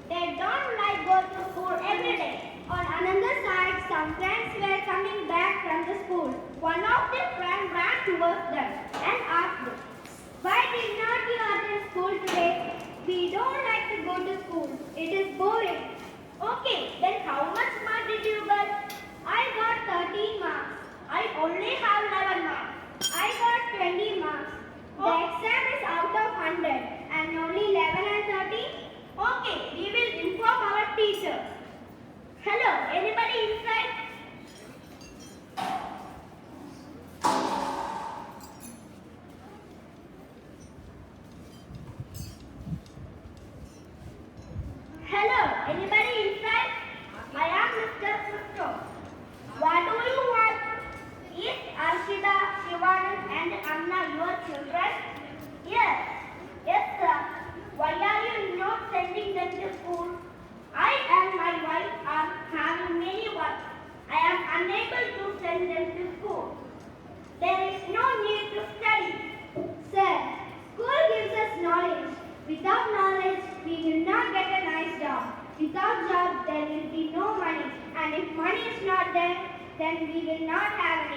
They don't like go to school every day. On another side, some friends were coming back from the school. One of their friends ran towards them and asked, "Why did not you attend school today?" "We don't like to go to school. It is boring." "Okay, then how much marks did you get?" "I got 13 marks. I only have 11 marks." "I got 20 marks. The exam is out of 100 and only 11 and 13? Okay, we will inform our teacher." Hello, anybody inside? Hello, anybody inside? I am Mr. Susto. What do you want? Is Arshida, Shivanand and Anna your children? Yes. Yes, sir. Why are you not sending them to school? I and my wife are having many work. I am unable to send them to school. There is no need to study. Sir, school gives us knowledge. Without knowledge, we will not get a nice job. Without job, there will be no money. And if money is not there, then we will not have